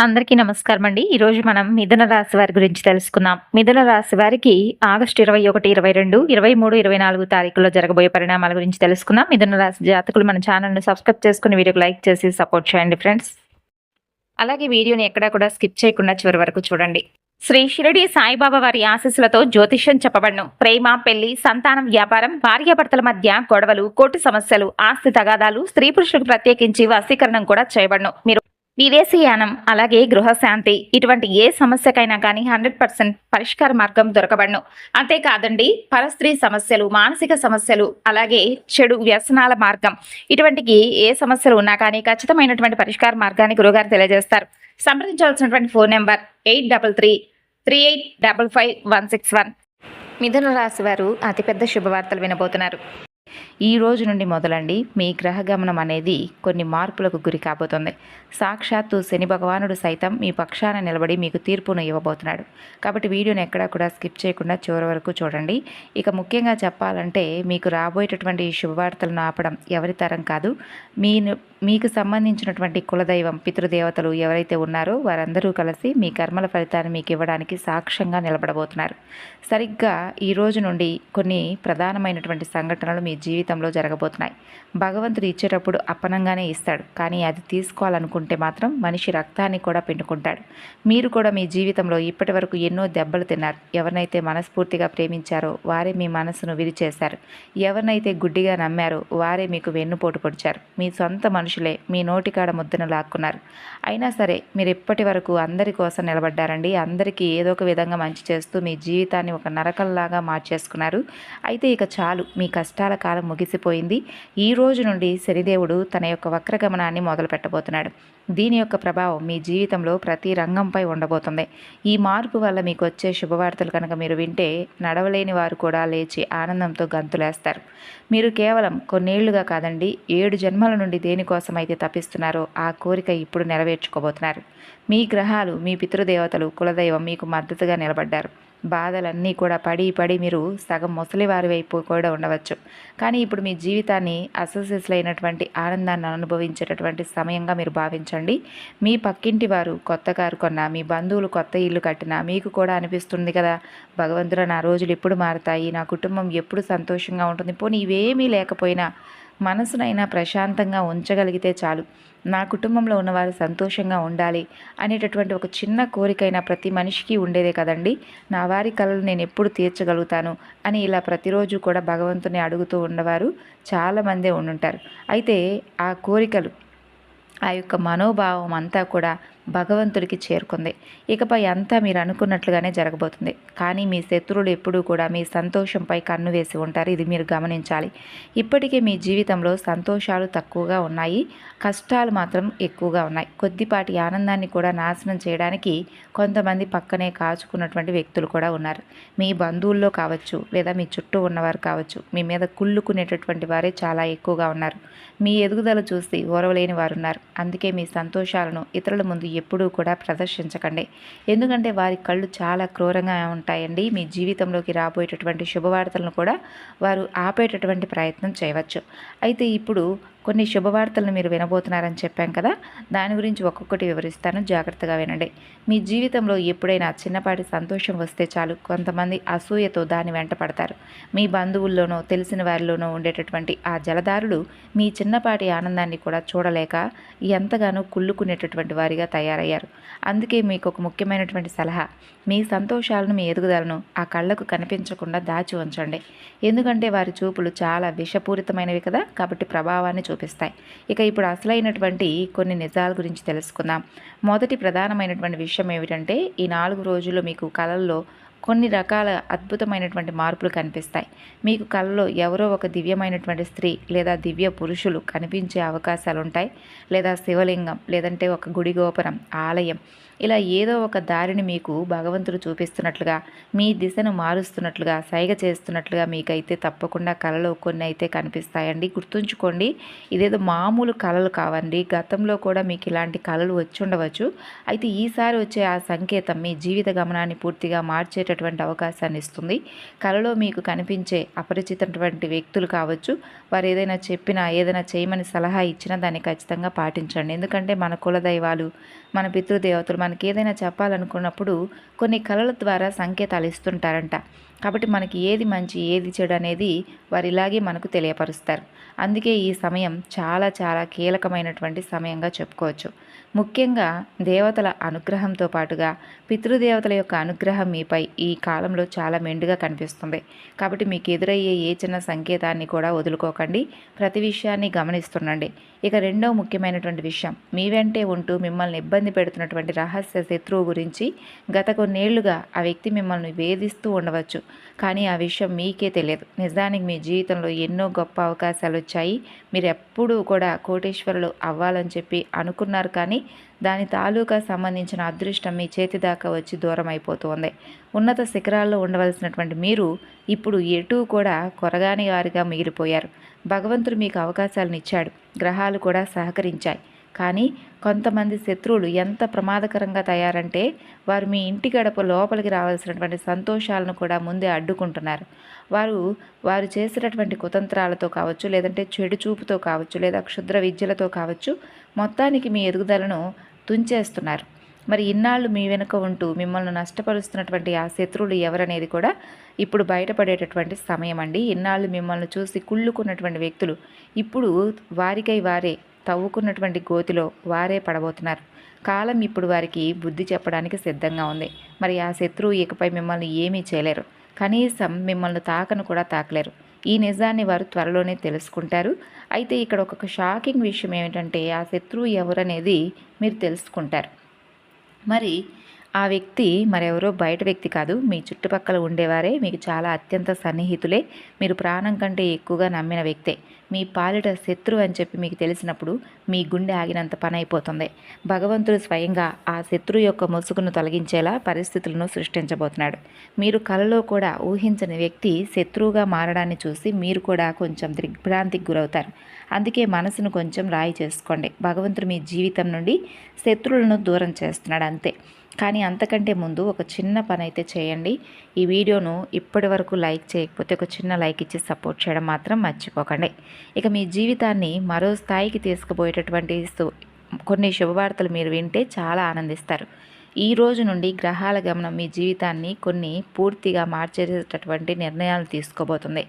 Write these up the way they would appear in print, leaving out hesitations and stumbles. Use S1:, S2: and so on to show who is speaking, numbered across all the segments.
S1: అందరికీ నమస్కారం అండి. ఈరోజు మనం మిథున రాశి వారి గురించి తెలుసుకుందాం. మిథున రాశి వారికి ఆగస్టు 21, 22, 23, 24 తారీఖుల్లో జరగబోయే పరిణామాల గురించి తెలుసుకుందాం. మిథున రాశి జాతకులు మన ఛానల్‌ని సబ్స్క్రైబ్ చేసుకొని వీడియోకి లైక్ చేసి సపోర్ట్ చేయండి ఫ్రెండ్స్. అలాగే వీడియోని ఎక్కడా కూడా స్కిప్ చేయకుండా చివరి వరకు చూడండి. శ్రీ షిరిడి సాయిబాబా వారి ఆశీస్సులతో జ్యోతిష్యం చెప్పబడును. ప్రేమ, పెళ్లి, సంతానం, వ్యాపారం, భార్యాభర్తల మధ్య గొడవలు, కోర్టు సమస్యలు, ఆస్తి తగాదాలు, స్త్రీ పురుషులకు ప్రత్యేకించి వశీకరణం కూడా చేయబడును. మీరు విదేశీయానం, అలాగే గృహశాంతి, ఇటువంటి ఏ సమస్యకైనా కానీ 100% పరిష్కార మార్గం దొరకబడును. అంతేకాదండి, పరస్త్రీ సమస్యలు, మానసిక సమస్యలు, అలాగే చెడు వ్యసనాల మార్గం, ఇటువంటికి ఏ సమస్యలు ఉన్నా కానీ ఖచ్చితమైనటువంటి పరిష్కార మార్గాన్ని గురుగారు తెలియజేస్తారు. సంప్రదించవలసినటువంటి ఫోన్ నెంబర్ 8333855161. మిథున రాశి వారు అతిపెద్ద శుభవార్తలు వినబోతున్నారు. ఈ రోజు నుండి మొదలండి మీ గ్రహ గమనం అనేది కొన్ని మార్పులకు గురి కాబోతుంది. సాక్షాత్తు శని భగవానుడు సైతం మీ పక్షాన నిలబడి మీకు తీర్పును ఇవ్వబోతున్నాడు. కాబట్టి వీడియోని ఎక్కడా కూడా స్కిప్ చేయకుండా చివరి వరకు చూడండి. ఇక ముఖ్యంగా చెప్పాలంటే మీకు రాబోయేటటువంటి ఈ శుభవార్తలను ఆపడం ఎవరి తరం కాదు. మీకు సంబంధించినటువంటి కులదైవం, పితృదేవతలు ఎవరైతే ఉన్నారో వారందరూ కలిసి మీ కర్మల ఫలితాన్ని మీకు ఇవ్వడానికి సాక్ష్యంగా నిలబడబోతున్నారు. సరిగ్గా ఈ రోజు నుండి కొన్ని ప్రధానమైనటువంటి సంఘటనలు మీ జీవితంలో జరగబోతున్నాయి. భగవంతుడు ఇచ్చేటప్పుడు అప్పనంగానే ఇస్తాడు, కానీ అది తీసుకోవాలనుకుంటే మాత్రం మనిషి రక్తాన్ని కూడా పిండుకుంటాడు. మీరు కూడా మీ జీవితంలో ఇప్పటి వరకు ఎన్నో దెబ్బలు తిన్నారు. ఎవరినైతే మనస్ఫూర్తిగా ప్రేమించారో వారే మీ మనసును విరిచేశారు. ఎవరినైతే గుడ్డిగా నమ్మారో వారే మీకు వెన్నుపోటు పొడిచారు. మీ సొంత మనుషులే మీ నోటికాడ ముద్దను లాక్కున్నారు. అయినా సరే మీరు ఇప్పటి వరకు అందరి కోసం నిలబడ్డారండి. అందరికీ ఏదో ఒక విధంగా మంచి చేస్తూ మీ జీవితాన్ని ఒక నరకంలాగా మార్చేసుకున్నారు. అయితే ఇక చాలు, మీ కష్టాల కాలం ముగిసిపోయింది. ఈ రోజు నుండి శనిదేవుడు తన యొక్క వక్రగమనాన్ని మొదలు పెట్టబోతున్నాడు. దీని యొక్క ప్రభావం మీ జీవితంలో ప్రతి రంగంపై ఉండబోతుంది. ఈ మార్పు వల్ల మీకు వచ్చే శుభవార్తలు కనుక మీరు వింటే నడవలేని వారు కూడా లేచి ఆనందంతో గంతులేస్తారు. మీరు కేవలం కొన్నేళ్లుగా కాదండి, 7 జన్మల నుండి దేనికోసం అయితే తప్పిస్తున్నారో ఆ కోరిక ఇప్పుడు నెరవేర్చుకోబోతున్నారు. మీ గ్రహాలు, మీ పితృదేవతలు, కులదైవం మీకు మద్దతుగా నిలబడ్డారు. బాధలన్నీ కూడా పడి మీరు సగం ముసలివారి వైపు కూడా ఉండవచ్చు. కానీ ఇప్పుడు మీ జీవితాన్ని అసలు ఆనందాన్ని అనుభవించేటటువంటి సమయంగా మీరు భావించండి. మీ పక్కింటి వారు కొత్త కారు కొన్నా, మీ బంధువులు కొత్త ఇల్లు కట్టినా మీకు కూడా అనిపిస్తుంది కదా, భగవంతుడా నా రోజులు ఎప్పుడు మారుతాయి, నా కుటుంబం ఎప్పుడు సంతోషంగా ఉంటుంది, పోనీ ఇవేమీ లేకపోయినా మనసునైనా ప్రశాంతంగా ఉంచగలిగితే చాలు, నా కుటుంబంలో ఉన్నవారు సంతోషంగా ఉండాలి అనేటటువంటి ఒక చిన్న కోరికైనా ప్రతి మనిషికి ఉండేదే కదండి. నా వారి కలలు నేను ఎప్పుడు తీర్చగలుగుతాను అని ఇలా ప్రతిరోజు కూడా భగవంతుని అడుగుతూ ఉన్నవారు చాలామందే ఉండుంటారు. అయితే ఆ కోరికలు, ఆ యొక్క మనోభావం అంతా కూడా భగవంతుడికి చేరుకుంది. ఇకపై అంతా మీరు అనుకున్నట్లుగానే జరగబోతుంది. కానీ మీ శత్రువులు ఎప్పుడూ కూడా మీ సంతోషంపై కన్ను వేసి ఉంటారు. ఇది మీరు గమనించాలి. ఇప్పటికే మీ జీవితంలో సంతోషాలు తక్కువగా ఉన్నాయి, కష్టాలు మాత్రం ఎక్కువగా ఉన్నాయి. కొద్దిపాటి ఆనందాన్ని కూడా నాశనం చేయడానికి కొంతమంది పక్కనే కాచుకున్నటువంటి వ్యక్తులు కూడా ఉన్నారు. మీ బంధువుల్లో కావచ్చు, లేదా మీ చుట్టూ ఉన్నవారు కావచ్చు, మీ మీద కుళ్ళుకునేటటువంటి వారే చాలా ఎక్కువగా ఉన్నారు. మీ ఎదుగుదల చూసి ఓర్వలేని వారు ఉన్నారు. అందుకే మీ సంతోషాలను ఇతరుల ముందు ఎప్పుడూ కూడా ప్రదర్శించకండి. ఎందుకంటే వారి కళ్ళు చాలా క్రూరంగా ఉంటాయండి. మీ జీవితంలోకి రాబోయేటటువంటి శుభవార్తలను కూడా వారు ఆపేటటువంటి ప్రయత్నం చేయవచ్చు. అయితే ఇప్పుడు కొన్ని శుభవార్తలను మీరు వినబోతున్నారని చెప్పాం కదా, దాని గురించి ఒక్కొక్కటి వివరిస్తాను, జాగ్రత్తగా వినండి. మీ జీవితంలో ఎప్పుడైనా చిన్నపాటి సంతోషం వస్తే చాలు, కొంతమంది అసూయతో దాని వెంట పడతారు. మీ బంధువుల్లోనో తెలిసిన వారిలోనో ఉండేటటువంటి ఆ జలదారులు మీ చిన్నపాటి ఆనందాన్ని కూడా చూడలేక ఎంతగానో కుళ్ళుకునేటటువంటి వారిగా తయారయ్యారు. అందుకే మీకు ఒక ముఖ్యమైనటువంటి సలహా, మీ సంతోషాలను, మీ ఎదుగుదలను ఆ కళ్ళకు కనిపించకుండా దాచి ఉంచండి. ఎందుకంటే వారి చూపులు చాలా విషపూరితమైనవి కదా, కాబట్టి ప్రభావాన్ని చూపిస్తాయి. ఇక ఇప్పుడు అసలైనటువంటి కొన్ని నిజాల గురించి తెలుసుకుందాం. మొదటి ప్రధానమైనటువంటి విషయం ఏమిటంటే, ఈ 4 రోజుల్లో మీకు కళల్లో కొన్ని రకాల అద్భుతమైనటువంటి మార్పులు కనిపిస్తాయి. మీకు కళలో ఎవరో ఒక దివ్యమైనటువంటి స్త్రీ లేదా దివ్య పురుషులు కనిపించే అవకాశాలు ఉంటాయి. లేదా శివలింగం, లేదంటే ఒక గుడి గోపురం, ఆలయం, ఇలా ఏదో ఒక దారిని మీకు భగవంతుడు చూపిస్తున్నట్లుగా, మీ దిశను మారుస్తున్నట్లుగా, సైగ చేస్తున్నట్లుగా మీకైతే తప్పకుండా కళలో కొన్ని అయితే కనిపిస్తాయండి. గుర్తుంచుకోండి, ఇదేదో మామూలు కళలు కావండి. గతంలో కూడా మీకు ఇలాంటి కళలు వచ్చి ఉండవచ్చు. అయితే ఈసారి వచ్చే ఆ సంకేతం మీ జీవిత గమనాన్ని పూర్తిగా మార్చే చూసేటటువంటి అవకాశాన్ని ఇస్తుంది. కలలో మీకు కనిపించే అపరిచితటువంటి వ్యక్తులు కావచ్చు, వారు ఏదైనా చెప్పినా, ఏదైనా చేయమని సలహా ఇచ్చినా దాన్ని ఖచ్చితంగా పాటించండి. ఎందుకంటే మన కులదైవాలు, మన పితృదేవతలు మనకి ఏదైనా చెప్పాలనుకున్నప్పుడు కొన్ని కళల ద్వారా సంకేతాలు ఇస్తుంటారంట. కాబట్టి మనకి ఏది మంచి, ఏది చెడు అనేది వారు ఇలాగే మనకు తెలియపరుస్తారు. అందుకే ఈ సమయం చాలా చాలా కీలకమైనటువంటి సమయంగా చెప్పుకోవచ్చు. ముఖ్యంగా దేవతల అనుగ్రహంతో పాటుగా పితృదేవతల యొక్క అనుగ్రహం మీపై ఈ కాలంలో చాలా మెండుగా కనిపిస్తుంది. కాబట్టి మీకు ఎదురయ్యే ఏ చిన్న సంకేతాన్ని కూడా వదులుకోకండి. ప్రతి విషయాన్ని గమనిస్తుండండి. ఇక రెండవ ముఖ్యమైనటువంటి విషయం, మీ వెంటే ఉంటూ మిమ్మల్ని ఇబ్బంది పెడుతున్నటువంటి రహస్య శత్రువు గురించి గత కొన్నేళ్లుగా ఆ వ్యక్తి మిమ్మల్ని వేధిస్తూ ఉండవచ్చు. కానీ ఆ విషయం మీకే తెలియదు. నిజానికి మీ జీవితంలో ఎన్నో గొప్ప అవకాశాలు వచ్చాయి. మీరు ఎప్పుడూ కూడా కోటీశ్వరులు అవ్వాలని చెప్పి అనుకున్నారు, కానీ దాని తాలూకా సంబంధించిన అదృష్టం మీ చేతి దాకా వచ్చి దూరం అయిపోతుంది. ఉన్నత శిఖరాల్లో ఉండవలసినటువంటి మీరు ఇప్పుడు ఎటూ కూడా కొరగాని వారిగా మిగిలిపోయారు. భగవంతుడు మీకు అవకాశాలను ఇచ్చాడు, గ్రహాలు కూడా సహకరించాయి. కానీ కొంతమంది శత్రువులు ఎంత ప్రమాదకరంగా తయారంటే వారు మీ ఇంటి గడప లోపలికి రావాల్సినటువంటి సంతోషాలను కూడా ముందే అడ్డుకుంటున్నారు. వారు చేసేటటువంటి కుతంత్రాలతో కావచ్చు, లేదంటే చెడు చూపుతో కావచ్చు, లేదా క్షుద్ర విద్యలతో కావచ్చు, మొత్తానికి మీ ఎదుగుదలను తుంచేస్తున్నారు. మరి ఇన్నాళ్ళు మీ వెనుక ఉంటూ మిమ్మల్ని నష్టపరుస్తున్నటువంటి ఆ శత్రువులు ఎవరనేది కూడా ఇప్పుడు బయటపడేటటువంటి సమయం అండి. ఇన్నాళ్ళు మిమ్మల్ని చూసి కుళ్ళుకున్నటువంటి వ్యక్తులు ఇప్పుడు వారికై వారే తవ్వుకున్నటువంటి గోతిలో వారే పడబోతున్నారు. కాలం ఇప్పుడు వారికి బుద్ధి చెప్పడానికి సిద్ధంగా ఉంది. మరి ఆ శత్రువు ఇకపై మిమ్మల్ని ఏమీ చేయలేరు. కనీసం మిమ్మల్ని తాకను కూడా తాకలేరు. ఈ నిజాన్ని వారు త్వరలోనే తెలుసుకుంటారు. అయితే ఇక్కడ ఒక షాకింగ్ విషయం ఏమిటంటే ఆ శత్రువు ఎవరనేది మీరు తెలుసుకుంటారు. మరి ఆ వ్యక్తి మరెవరో బయట వ్యక్తి కాదు, మీ చుట్టుపక్కల ఉండేవారే, మీకు చాలా అత్యంత సన్నిహితులే, మీరు ప్రాణం కంటే ఎక్కువగా నమ్మిన వ్యక్తే. మీ పాలిట శత్రువు అని చెప్పి మీకు తెలిసినప్పుడు మీ గుండె ఆగినంత పని అయిపోతుంది. భగవంతుడు స్వయంగా ఆ శత్రువు యొక్క ముసుగును తొలగించేలా పరిస్థితులను సృష్టించబోతున్నాడు. మీరు కలలో కూడా ఊహించని వ్యక్తి శత్రువుగా మారడాన్ని చూసి మీరు కూడా కొంచెం దిగ్భ్రాంతికి గురవుతారు. అందుకే మనసును కొంచెం రాయి చేసుకోండి. భగవంతుడు మీ జీవితం నుండి శత్రువులను దూరం చేస్తున్నాడు అంతే. కానీ అంతకంటే ముందు ఒక చిన్న పని అయితే చేయండి. ఈ వీడియోను ఇప్పటి వరకు లైక్ చేయకపోతే ఒక చిన్న లైక్ ఇచ్చి సపోర్ట్ చేయడం మాత్రం మర్చిపోకండి. ఇక మీ జీవితాన్ని మరో స్థాయికి తీసుకుపోయేటటువంటి కొన్ని శుభవార్తలు మీరు వింటే చాలా ఆనందిస్తారు. ఈ రోజు నుండి గ్రహాల గమనం మీ జీవితాన్ని కొన్ని పూర్తిగా మార్చేటటువంటి నిర్ణయాలు తీసుకోబోతుంది.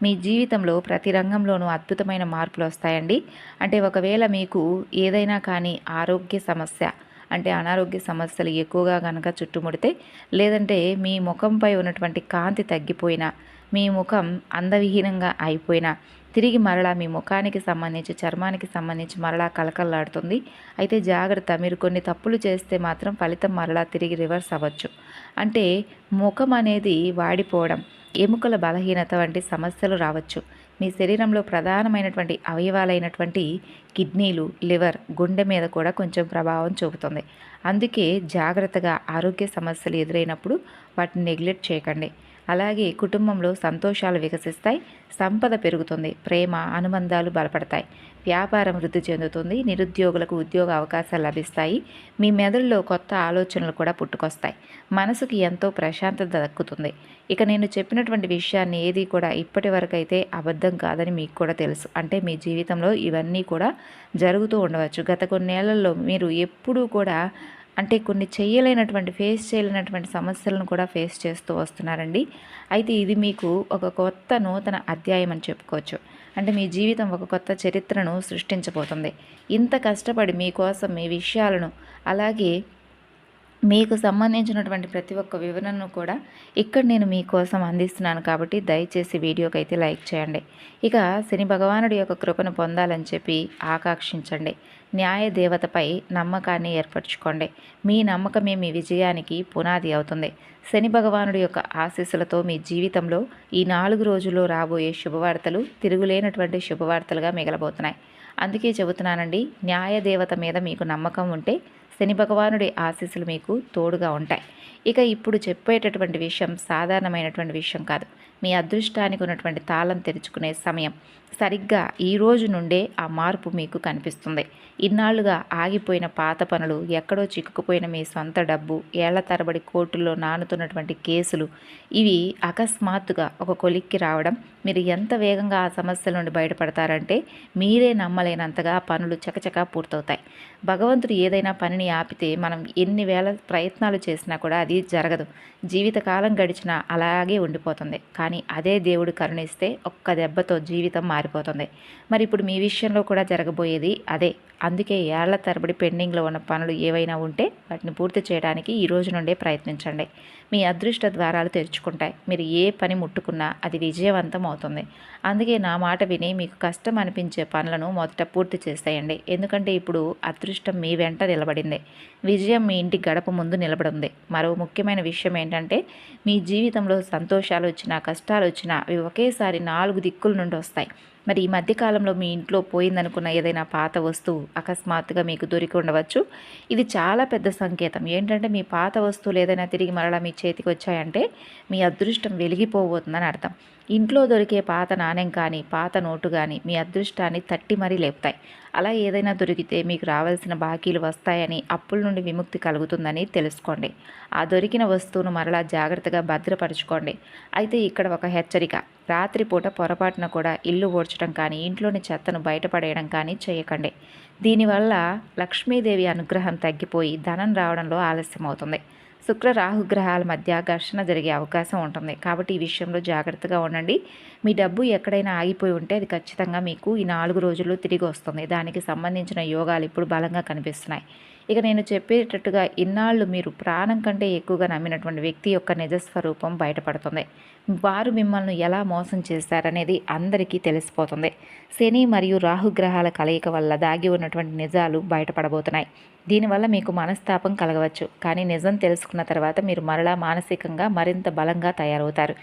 S1: మీ జీవితంలో ప్రతి రంగంలోనూ అద్భుతమైన మార్పులు వస్తాయండి. అంటే ఒకవేళ మీకు ఏదైనా కానీ ఆరోగ్య సమస్య అంటే అనారోగ్య సమస్యలు ఎక్కువగా కనుక చుట్టుముడితే, లేదంటే మీ ముఖంపై ఉన్నటువంటి కాంతి తగ్గిపోయినా, మీ ముఖం అందవిహీనంగా అయిపోయినా, తిరిగి మరలా మీ ముఖానికి సంబంధించి, చర్మానికి సంబంధించి మరలా కలకల్లాడుతుంది. అయితే జాగ్రత్త, మీరు కొన్ని తప్పులు చేస్తే మాత్రం ఫలితం మరలా తిరిగి రివర్స్ అవ్వచ్చు. అంటే ముఖం అనేది వాడిపోవడం, ఎముకల బలహీనత వంటి సమస్యలు రావచ్చు. మీ శరీరంలో ప్రధానమైనటువంటి అవయవాలైనటువంటి కిడ్నీలు, లివర్, గుండె మీద కూడా కొంచెం ప్రభావం చూపుతుంది. అందుకే జాగ్రత్తగా ఆరోగ్య సమస్యలు ఎదురైనప్పుడు వాటిని నెగ్లెక్ట్ చేయకండి. అలాగే కుటుంబంలో సంతోషాలు వికసిస్తాయి, సంపద పెరుగుతుంది, ప్రేమ అనుబంధాలు బలపడతాయి, వ్యాపారం వృద్ధి చెందుతుంది, నిరుద్యోగులకు ఉద్యోగ అవకాశాలు లభిస్తాయి, మీ మెదడులో కొత్త ఆలోచనలు కూడా పుట్టుకొస్తాయి, మనసుకి ఎంతో ప్రశాంతత దక్కుతుంది. ఇక నేను చెప్పినటువంటి విషయాన్ని ఏది కూడా ఇప్పటి వరకు అయితే అబద్ధం కాదని మీకు కూడా తెలుసు. అంటే మీ జీవితంలో ఇవన్నీ కూడా జరుగుతూ ఉండవచ్చు. గత కొన్నేళ్లలో మీరు ఎప్పుడూ కూడా అంటే కొన్ని ఫేస్ చేయలేనటువంటి సమస్యలను కూడా ఫేస్ చేస్తూ వస్తున్నారండి. అయితే ఇది మీకు ఒక కొత్త నూతన అధ్యాయం అని చెప్పుకోవచ్చు. అంటే మీ జీవితం ఒక కొత్త చరిత్రను సృష్టించబోతుంది. ఇంత కష్టపడి మీకోసం మీ విషయాలను, అలాగే మీకు సంబంధించినటువంటి ప్రతి ఒక్క వివరణను కూడా ఇక్కడ నేను మీకోసం అందిస్తున్నాను. కాబట్టి దయచేసి వీడియోకి అయితే లైక్ చేయండి. ఇక శని భగవానుడి యొక్క కృపను పొందాలని చెప్పి ఆకాంక్షించండి. న్యాయ దేవతపై నమ్మకాన్ని ఏర్పరచుకోండి. మీ నమ్మకమే మీ విజయానికి పునాది అవుతుంది. శని భగవానుడి యొక్క ఆశీస్సులతో మీ జీవితంలో ఈ 4 రోజుల్లో రాబోయే శుభవార్తలు తిరుగులేనటువంటి శుభవార్తలుగా మిగలబోతున్నాయి. అందుకే చెబుతున్నానండి, న్యాయ దేవత మీద మీకు నమ్మకం ఉంటే శని భగవానుడి ఆశీస్సులు మీకు తోడుగా ఉంటాయి. ఇక ఇప్పుడు చెప్పేటటువంటి విషయం సాధారణమైనటువంటి విషయం కాదు. మీ అదృష్టానికి ఉన్నటువంటి తాళం తెరుచుకునే సమయం. సరిగ్గా ఈ రోజు నుండే ఆ మార్పు మీకు కనిపిస్తుంది. ఇన్నాళ్లుగా ఆగిపోయిన పాత పనులు, ఎక్కడో చిక్కుకుపోయిన మీ సొంత డబ్బు, ఏళ్ల తరబడి కోర్టుల్లో నానుతున్నటువంటి కేసులు, ఇవి అకస్మాత్తుగా ఒక కొలిక్కి రావడం. మీరు ఎంత వేగంగా ఆ సమస్యల నుండి బయటపడతారంటే మీరే నమ్మలేనంతగా పనులు చకచకా పూర్తవుతాయి. భగవంతుడు ఏదైనా పనిని ఆపితే మనం ఎన్ని వేల ప్రయత్నాలు చేసినా కూడా అది జరగదు. జీవితకాలం గడిచినా అలాగే ఉండిపోతుంది. కానీ అదే దేవుడు కరుణిస్తే ఒక్క దెబ్బతో జీవితం మారిపోతుంది. మరి ఇప్పుడు మీ విషయంలో కూడా జరగబోయేది అదే. అందుకే ఏళ్ల తరబడి పెండింగ్లో ఉన్న పనులు ఏవైనా ఉంటే వాటిని పూర్తి చేయడానికి ఈ రోజు నుండే ప్రయత్నించండి. మీ అదృష్ట ద్వారాలు తెరుచుకుంటాయి. మీరు ఏ పని ముట్టుకున్నా అది విజయవంతం అవుతుంది. అందుకే నా మాట విని మీకు కష్టం అనిపించే పనులను మొదట పూర్తి చేసేయండి. ఎందుకంటే ఇప్పుడు అదృష్టం మీ వెంట నిలబడింది. విజయం మీ ఇంటి గడప ముందు నిలబడింది. మరో ముఖ్యమైన విషయం ఏంటంటే మీ జీవితంలో సంతోషాలు వచ్చినా కష్టాలు వచ్చినా అవి ఒకేసారి 4 దిక్కుల నుండి వస్తాయి. మరి ఈ మధ్యకాలంలో మీ ఇంట్లో పోయిందనుకున్న ఏదైనా పాత వస్తువు అకస్మాత్తుగా మీకు దొరికి ఉండవచ్చు. ఇది చాలా పెద్ద సంకేతం. ఏంటంటే మీ పాత వస్తువులు ఏదైనా తిరిగి మరలా మీ చేతికి వచ్చాయంటే మీ అదృష్టం వెలిగిపోబోతుందని అర్థం. ఇంట్లో దొరికే పాత నాణెం కానీ పాత నోటు కానీ మీ అదృష్టాన్ని తట్టి మరీ లేపుతాయి. అలా ఏదైనా దొరికితే మీకు రావాల్సిన బాకీలు వస్తాయని, అప్పుల నుండి విముక్తి కలుగుతుందని తెలుసుకోండి. ఆ దొరికిన వస్తువును మరలా జాగ్రత్తగా భద్రపరచుకోండి. అయితే ఇక్కడ ఒక హెచ్చరిక. రాత్రిపూట పొరపాటున కూడా ఇల్లు ఊడ్చడం కానీ ఇంట్లోని చెత్తను బయటపడేయడం కానీ చేయకండి. దీనివల్ల లక్ష్మీదేవి అనుగ్రహం తగ్గిపోయి ధనం రావడంలో ఆలస్యం అవుతుంది. శుక్ర రాహుగ్రహాల మధ్య ఘర్షణ జరిగే అవకాశం ఉంటుంది. కాబట్టి ఈ విషయంలో జాగ్రత్తగా ఉండండి. మీ డబ్బు ఎక్కడైనా ఆగిపోయి ఉంటే అది ఖచ్చితంగా మీకు ఈ 4 రోజుల్లో తిరిగి వస్తుంది. దానికి సంబంధించిన యోగాలు ఇప్పుడు బలంగా కనిపిస్తున్నాయి. ఇక నేను చెప్పేటట్టుగా ఇన్నాళ్ళు మీరు ప్రాణం కంటే ఎక్కువగా నమ్మినటువంటి వ్యక్తి యొక్క నిజస్వరూపం బయటపడుతుంది. వారు మిమ్మల్ని ఎలా మోసం చేశారనేది అందరికీ తెలిసిపోతుంది. శని మరియు రాహుగ్రహాల కలయిక వల్ల దాగి ఉన్నటువంటి నిజాలు బయటపడబోతున్నాయి. దీనివల్ల మీకు మనస్తాపం కలగవచ్చు. కానీ నిజం తెలుసుకున్న తర్వాత మీరు మరలా మానసికంగా మరింత బలంగా తయారవుతారు.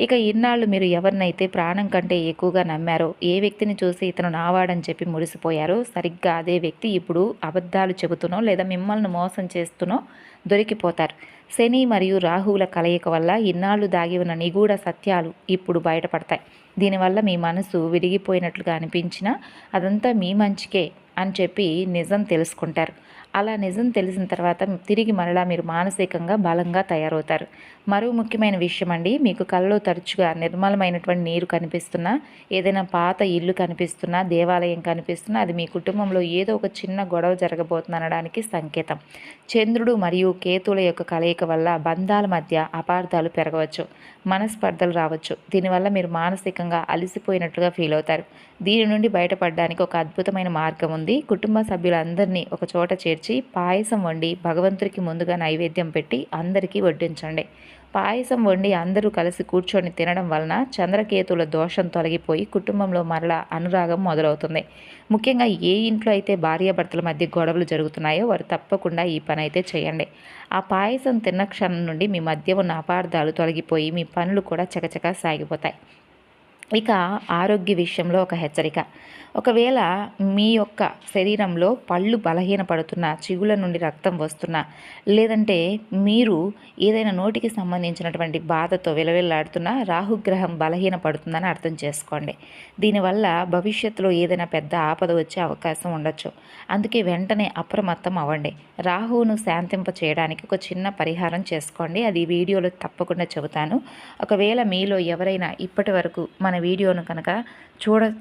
S1: ఇక ఇన్నాళ్ళు మీరు ఎవరినైతే ప్రాణం కంటే ఎక్కువగా నమ్మారో, ఏ వ్యక్తిని చూసి ఇతను నావాడని చెప్పి మురిసిపోయారో, సరిగ్గా అదే వ్యక్తి ఇప్పుడు అబద్ధాలు చెబుతూనో లేదా మిమ్మల్ని మోసం చేస్తూనో దొరికిపోతారు. శని మరియు రాహువుల కలయిక వల్ల ఇన్నాళ్ళు దాగి ఉన్న నిగూఢ సత్యాలు ఇప్పుడు బయటపడతాయి. దీనివల్ల మీ మనసు విరిగిపోయినట్లుగా అనిపించినా అదంతా మీ మంచికే అని చెప్పి నిజం తెలుసుకుంటారు. అలా నిజం తెలిసిన తర్వాత తిరిగి మరలా మీరు మానసికంగా బలంగా తయారవుతారు. మరో ముఖ్యమైన విషయం అండి, మీకు కలలో తరచుగా నిర్మలమైనటువంటి నీరు కనిపిస్తున్నా, ఏదైనా పాత ఇల్లు కనిపిస్తున్నా, దేవాలయం కనిపిస్తున్నా అది మీ కుటుంబంలో ఏదో ఒక చిన్న గొడవ జరగబోతుంది అనడానికి సంకేతం. చంద్రుడు మరియు కేతువుల యొక్క కలయిక వల్ల బంధాల మధ్య అపార్థాలు పెరగవచ్చు, మనస్పర్ధలు రావచ్చు. దీనివల్ల మీరు మానసికంగా అలసిపోయినట్లుగా ఫీల్ అవుతారు. దీని నుండి బయటపడడానికి ఒక అద్భుతమైన మార్గం ఉంది. కుటుంబ సభ్యులందరినీ ఒక చోట చేర్చి పాయసం వండి భగవంతుడికి ముందుగా నైవేద్యం పెట్టి అందరికీ వడ్డించండి. పాయసం వండి అందరూ కలిసి కూర్చొని తినడం వలన చంద్రకేతుల దోషం తొలగిపోయి కుటుంబంలో మరలా అనురాగం మొదలవుతుంది. ముఖ్యంగా ఏ ఇంట్లో అయితే భార్యాభర్తల మధ్య గొడవలు జరుగుతున్నాయో వారు తప్పకుండా ఈ పని అయితే చేయండి. ఆ పాయసం తిన్న క్షణం నుండి మీ మధ్య ఉన్న అపార్థాలు తొలగిపోయి మీ పనులు కూడా చకచకా సాగిపోతాయి. ఇక ఆరోగ్య విషయంలో ఒక హెచ్చరిక. ఒకవేళ మీ యొక్క శరీరంలో పళ్ళు బలహీనపడుతున్నా, చిగుళ్ళ నుండి రక్తం వస్తున్నా, లేదంటే మీరు ఏదైనా నోటికి సంబంధించినటువంటి బాధతో విలవిల్లాడుతున్నా రాహుగ్రహం బలహీనపడుతుందని అర్థం చేసుకోండి. దీనివల్ల భవిష్యత్తులో ఏదైనా పెద్ద ఆపద వచ్చే అవకాశం ఉండొచ్చు. అందుకే వెంటనే అప్రమత్తం అవ్వండి. రాహువును శాంతింప చేయడానికి ఒక చిన్న పరిహారం చేసుకోండి. అది వీడియోలో తప్పకుండా చెబుతాను. ఒకవేళ మీలో ఎవరైనా ఇప్పటి వరకు మన వీడియోను కనుక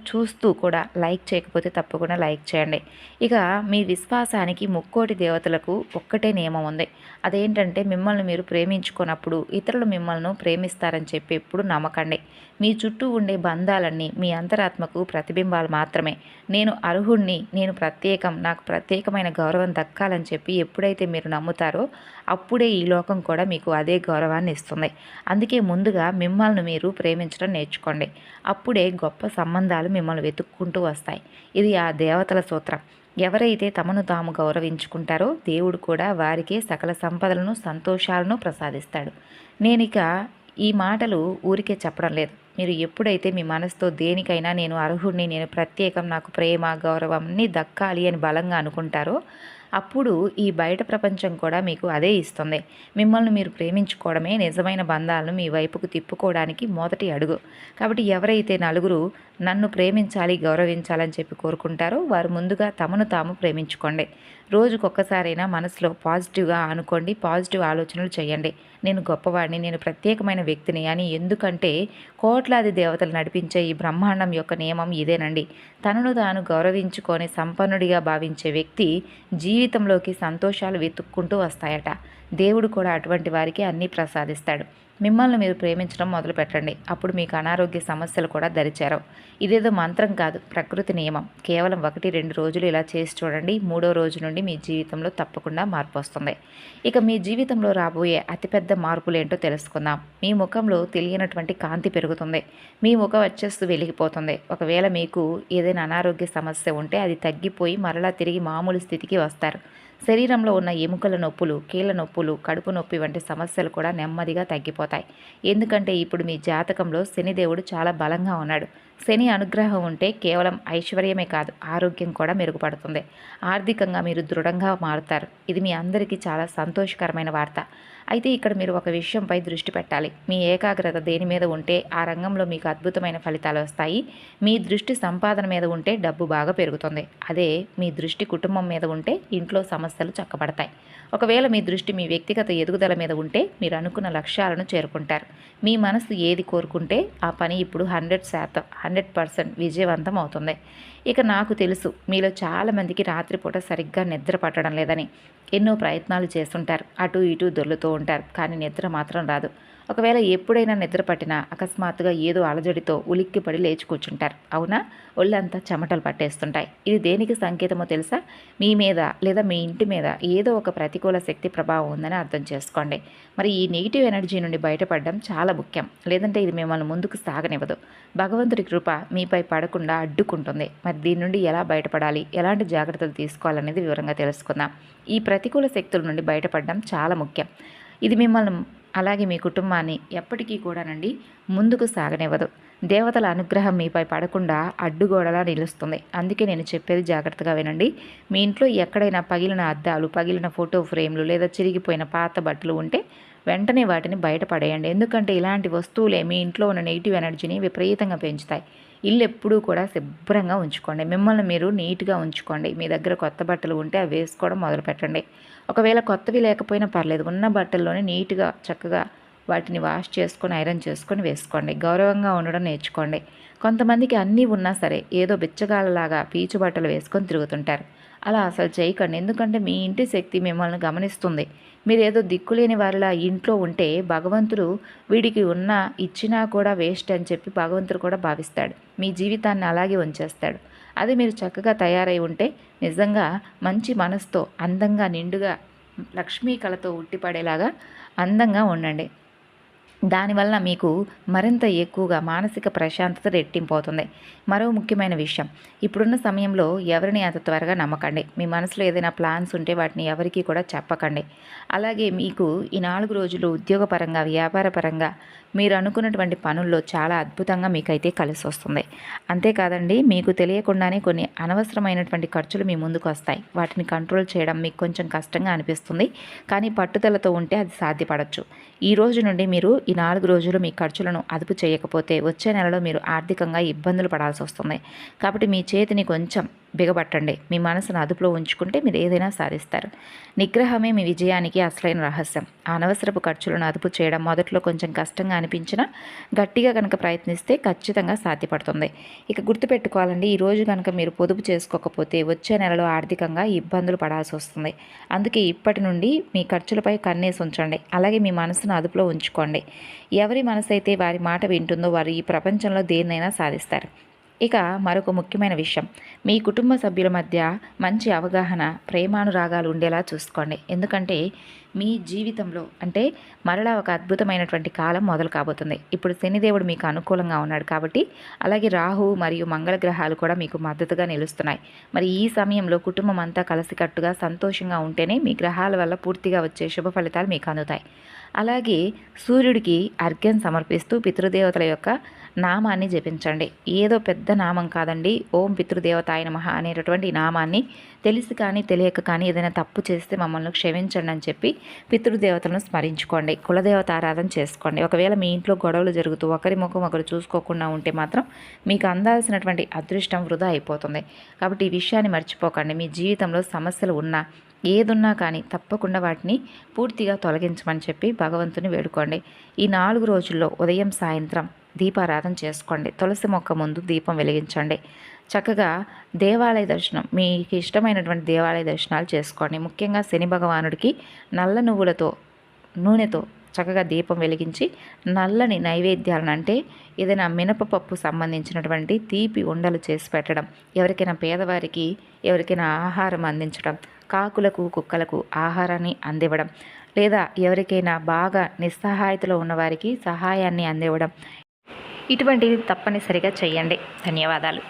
S1: చూస్తూ కూడా లైక్ చేయకపోతే తప్పకుండా లైక్ చేయండి. ఇక మీ విశ్వాసానికి ముక్కోటి దేవతలకు ఒక్కటే నియమం ఉంది. అదేంటంటే మిమ్మల్ని మీరు ప్రేమించుకున్నప్పుడు ఇతరులు మిమ్మల్ని ప్రేమిస్తారని చెప్పి ఎప్పుడు నమ్మకండి. మీ చుట్టూ ఉండే బంధాలన్నీ మీ అంతరాత్మకు ప్రతిబింబాలు మాత్రమే. నేను అర్హుణ్ణి, నేను ప్రత్యేకం, నాకు ప్రత్యేకమైన గౌరవం దక్కాలని చెప్పి ఎప్పుడైతే మీరు నమ్ముతారో అప్పుడే ఈ లోకం కూడా మీకు అదే గౌరవాన్ని ఇస్తుంది. అందుకే ముందుగా మిమ్మల్ని మీరు ప్రేమించడం నేర్చుకోండి. అప్పుడే గొప్ప సంబంధాలు మిమ్మల్ని వెతుక్కుంటూ వస్తాయి. ఇది ఆ దేవతల సూత్రం. ఎవరైతే తమను తాము గౌరవించుకుంటారో దేవుడు కూడా వారికే సకల సంపదలను సంతోషాలను ప్రసాదిస్తాడు. నేనిక ఈ మాటలు ఊరికే చెప్పడం లేదు. మీరు ఎప్పుడైతే మీ మనసుతో దేనికైనా నేను అర్హుడిని, నేను ప్రత్యేకం, నాకు ప్రేమ గౌరవం అన్నీ దక్కాలి అని బలంగా అనుకుంటారో అప్పుడు ఈ బయట ప్రపంచం కూడా మీకు అదే ఇస్తుంది. మిమ్మల్ని మీరు ప్రేమించుకోవడమే నిజమైన బంధాలను మీ వైపుకు తిప్పుకోవడానికి మొదటి అడుగు. కాబట్టి ఎవరైతే నలుగురు నన్ను ప్రేమించాలి, గౌరవించాలని చెప్పి కోరుకుంటారో వారు ముందుగా తమను తాము ప్రేమించుకోండి. రోజుకొక్కసారైనా మనసులో పాజిటివ్గా అనుకోండి, పాజిటివ్ ఆలోచనలు చేయండి. నేను గొప్పవాడిని, నేను ప్రత్యేకమైన వ్యక్తిని అని. ఎందుకంటే కోట్లాది దేవతలు నడిపించే ఈ బ్రహ్మాండం యొక్క నియమం ఇదేనండి. తనను తాను గౌరవించుకొని సంపన్నుడిగా భావించే వ్యక్తి జీవితంలోకి సంతోషాలు వెతుక్కుంటూ వస్తాయట. దేవుడు కూడా అటువంటి వారికి అన్నీ ప్రసాదిస్తాడు. మిమ్మల్ని మీరు ప్రేమించడం మొదలు పెట్టండి. అప్పుడు మీకు అనారోగ్య సమస్యలు కూడా దరిచేరవు. ఇదేదో మంత్రం కాదు, ప్రకృతి నియమం. కేవలం 1-2 రోజులు ఇలా చేసి చూడండి. 3వ రోజు నుండి మీ జీవితంలో తప్పకుండా మార్పు వస్తుంది. ఇక మీ జీవితంలో రాబోయే అతిపెద్ద మార్పులేంటో తెలుసుకుందాం. మీ ముఖంలో తెలియనటువంటి కాంతి పెరుగుతుంది. మీ ముఖ వచ్చేస్తూ వెలిగిపోతుంది. ఒకవేళ మీకు ఏదైనా అనారోగ్య సమస్య ఉంటే అది తగ్గిపోయి మరలా తిరిగి మామూలు స్థితికి వస్తారు. శరీరంలో ఉన్న ఎముకల నొప్పులు, కీళ్ళ నొప్పులు, కడుపు నొప్పి వంటి సమస్యలు కూడా నెమ్మదిగా తగ్గిపోతాయి. ఎందుకంటే ఇప్పుడు మీ జాతకంలో శనిదేవుడు చాలా బలంగా ఉన్నాడు. శని అనుగ్రహం ఉంటే కేవలం ఐశ్వర్యమే కాదు, ఆరోగ్యం కూడా మెరుగుపడుతుంది. ఆర్థికంగా మీరు దృఢంగా మారుతారు. ఇది మీ అందరికీ చాలా సంతోషకరమైన వార్త. అయితే ఇక్కడ మీరు ఒక విషయంపై దృష్టి పెట్టాలి. మీ ఏకాగ్రత దేని మీద ఉంటే ఆ రంగంలో మీకు అద్భుతమైన ఫలితాలు వస్తాయి. మీ దృష్టి సంపాదన మీద ఉంటే డబ్బు బాగా పెరుగుతుంది. అదే మీ దృష్టి కుటుంబం మీద ఉంటే ఇంట్లో సమస్యలు చక్కబడతాయి. ఒకవేళ మీ దృష్టి మీ వ్యక్తిగత ఎదుగుదల మీద ఉంటే మీరు అనుకున్న లక్ష్యాలను చేరుకుంటారు. మీ మనసు ఏది కోరుకుంటే ఆ పని ఇప్పుడు 100% విజయవంతం అవుతుంది. ఇక నాకు తెలుసు మీలో చాలామందికి రాత్రిపూట సరిగ్గా నిద్ర పట్టడం లేదని. ఎన్నో ప్రయత్నాలు చేస్తుంటారు, అటు ఇటు దొర్లుతూ ఉంటారు, కానీ నిద్ర మాత్రం రాదు. ఒకవేళ ఎప్పుడైనా నిద్ర పట్టినా అకస్మాత్తుగా ఏదో అలజడితో ఉలిక్కిపడి లేచి కూర్చుంటారు. అవునా? ఒళ్ళంతా చెమటలు పట్టేస్తుంటాయి. ఇది దేనికి సంకేతమో తెలుసా? మీ మీద లేదా మీ ఇంటి మీద ఏదో ఒక ప్రతికూల శక్తి ప్రభావం ఉందని అర్థం చేసుకోండి. మరి ఈ నెగిటివ్ ఎనర్జీ నుండి బయటపడడం చాలా ముఖ్యం. లేదంటే ఇది మిమ్మల్ని ముందుకు సాగనివ్వదు. భగవంతుడి కృప మీపై పడకుండా అడ్డుకుంటుంది. మరి దీని నుండి ఎలా బయటపడాలి, ఎలాంటి జాగ్రత్తలు తీసుకోవాలనేది వివరంగా తెలుసుకుందాం. ఈ ప్రతికూల శక్తుల నుండి బయటపడడం చాలా ముఖ్యం. ఇది మిమ్మల్ని అలాగే మీ కుటుంబాన్ని ఎప్పటికీ కూడానండి ముందుకు సాగనివ్వదు. దేవతల అనుగ్రహం మీపై పడకుండా అడ్డుగోడలా నిలుస్తుంది. అందుకే నేను చెప్పేది జాగ్రత్తగా వినండి. మీ ఇంట్లో ఎక్కడైనా పగిలిన అద్దాలు, పగిలిన ఫోటో ఫ్రేమ్లు లేదా చిరిగిపోయిన పాత బట్టలు ఉంటే వెంటనే వాటిని బయటపడేయండి. ఎందుకంటే ఇలాంటి వస్తువులే మీ ఇంట్లో ఉన్న నెగిటివ్ ఎనర్జీని విపరీతంగా పెంచుతాయి. ఇల్లు ఎప్పుడూ కూడా శుభ్రంగా ఉంచుకోండి. మిమ్మల్ని మీరు నీట్గా ఉంచుకోండి. మీ దగ్గర కొత్త బట్టలు ఉంటే అవి వేసుకోవడం మొదలుపెట్టండి. ఒకవేళ కొత్తవి లేకపోయినా పర్లేదు, ఉన్న బట్టల్లోనే నీట్గా చక్కగా వాటిని వాష్ చేసుకొని ఐరన్ చేసుకొని వేసుకోండి. గౌరవంగా ఉండడం నేర్చుకోండి. కొంతమందికి అన్నీ ఉన్నా సరే ఏదో బిచ్చగాళ్ళలాగా పీచు బట్టలు వేసుకొని తిరుగుతుంటారు. అలా అసలు చేయకండి. ఎందుకంటే మీ ఇంటి శక్తి మిమ్మల్ని గమనిస్తుంది. మీరు ఏదో దిక్కులేని వారిలా ఇంట్లో ఉంటే భగవంతుడు వీడికి ఇచ్చినా కూడా వేస్ట్ అని చెప్పి భగవంతుడు కూడా భావిస్తాడు. మీ జీవితాన్ని అలాగే ఉంచేస్తాడు. అదే మీరు చక్కగా తయారై ఉంటే నిజంగా మంచి మనసుతో అందంగా నిండుగా లక్ష్మీ కళతో ఉట్టిపడేలాగా అందంగా ఉండండి. దానివల్ల మీకు మరింత ఎక్కువగా మానసిక ప్రశాంతత రెట్టింపోతుంది. మరో ముఖ్యమైన విషయం, ఇప్పుడున్న సమయంలో ఎవరిని అంత త్వరగా నమ్మకండి. మీ మనసులో ఏదైనా ప్లాన్స్ ఉంటే వాటిని ఎవరికీ కూడా చెప్పకండి. అలాగే మీకు ఈ 4 రోజులు ఉద్యోగపరంగా, వ్యాపారపరంగా మీరు అనుకున్నటువంటి పనుల్లో చాలా అద్భుతంగా మీకైతే కలిసి వస్తుంది. అంతేకాదండి, మీకు తెలియకుండానే కొన్ని అనవసరమైనటువంటి ఖర్చులు మీ ముందుకు వస్తాయి. వాటిని కంట్రోల్ చేయడం మీకు కొంచెం కష్టంగా అనిపిస్తుంది, కానీ పట్టుదలతో ఉంటే అది సాధ్యపడవచ్చు. ఈ రోజు నుండి మీరు ఈ 4 రోజులు మీ ఖర్చులను అదుపు చేయకపోతే వచ్చే నెలలో మీరు ఆర్థికంగా ఇబ్బందులు పడాల్సి వస్తుంది. కాబట్టి మీ చేతిని కొంచెం బిగబట్టండి. మీ మనసును అదుపులో ఉంచుకుంటే మీరు ఏదైనా సాధిస్తారు. నిగ్రహమే మీ విజయానికి అసలైన రహస్యం. అనవసరపు ఖర్చులను అదుపు చేయడం మొదట్లో కొంచెం కష్టంగా అనిపించినా గట్టిగా కనుక ప్రయత్నిస్తే ఖచ్చితంగా సాధ్యపడుతుంది. ఇక గుర్తుపెట్టుకోవాలండి, ఈరోజు కనుక మీరు పొదుపు చేసుకోకపోతే వచ్చే నెలలో ఆర్థికంగా ఇబ్బందులు పడాల్సి వస్తుంది. అందుకే ఇప్పటి నుండి మీ ఖర్చులపై కన్నేసి ఉంచండి. అలాగే మీ మనసును అదుపులో ఉంచుకోండి. ఎవరి మనసు అయితే వారి మాట వింటుందో వారు ఈ ప్రపంచంలో దేన్నైనా సాధిస్తారు. ఇక మరొక ముఖ్యమైన విషయం, మీ కుటుంబ సభ్యుల మధ్య మంచి అవగాహన, ప్రేమానురాగాలు ఉండేలా చూసుకోండి. ఎందుకంటే మీ జీవితంలో అంటే మరలా ఒక అద్భుతమైనటువంటి కాలం మొదలు కాబోతుంది. ఇప్పుడు శనిదేవుడు మీకు అనుకూలంగా ఉన్నాడు కాబట్టి, అలాగే రాహు మరియు మంగళ గ్రహాలు కూడా మీకు మద్దతుగా నిలుస్తున్నాయి. మరి ఈ సమయంలో కుటుంబం అంతా కలిసికట్టుగా సంతోషంగా ఉంటేనే మీ గ్రహాల వల్ల పూర్తిగా వచ్చే శుభ ఫలితాలు మీకు అందుతాయి. అలాగే సూర్యుడికి అర్ఘ్యం సమర్పిస్తూ పితృదేవతల యొక్క నామాన్ని జపించండి. ఏదో పెద్ద నామం కాదండి. ఓం పితృదేవతాయ నమః అనేటటువంటి నామాన్ని తెలిసి కానీ తెలియక కానీ ఏదైనా తప్పు చేస్తే మమ్మల్ని క్షమించండి అని చెప్పి పితృదేవతలను స్మరించుకోండి. కులదేవత ఆరాధన చేసుకోండి. ఒకవేళ మీ ఇంట్లో గొడవలు జరుగుతూ ఒకరి ముఖం ఒకరు చూసుకోకుండా ఉంటే మాత్రం మీకు అందాల్సినటువంటి అదృష్టం వృధా అయిపోతుంది. కాబట్టి ఈ విషయాన్ని మర్చిపోకండి. మీ జీవితంలో సమస్యలు ఉన్నా ఏదున్నా కానీ తప్పకుండా వాటిని పూర్తిగా తొలగించమని చెప్పి భగవంతుని వేడుకోండి. ఈ 4 రోజుల్లో ఉదయం సాయంత్రం దీపారాధన చేసుకోండి. తులసి మొక్క ముందు దీపం వెలిగించండి. చక్కగా దేవాలయ దర్శనం, మీకు ఇష్టమైనటువంటి దేవాలయ దర్శనాలు చేసుకోండి. ముఖ్యంగా శని భగవానుడికి నల్ల నువ్వులతో నూనెతో చక్కగా దీపం వెలిగించి నల్లని నైవేద్యాలను అంటే ఏదైనా మినపపప్పు సంబంధించినటువంటి తీపి ఉండలు చేసి పెట్టడం, ఎవరికైనా పేదవారికి ఎవరికైనా ఆహారం అందించడం, కాకులకు కుక్కలకు ఆహారాన్ని అందివ్వడం, లేదా ఎవరికైనా బాగా నిస్సహాయతలో ఉన్నవారికి సహాయాన్ని అందివ్వడం, ఇటువంటివి తప్పనిసరిగా చేయండి. ధన్యవాదాలు.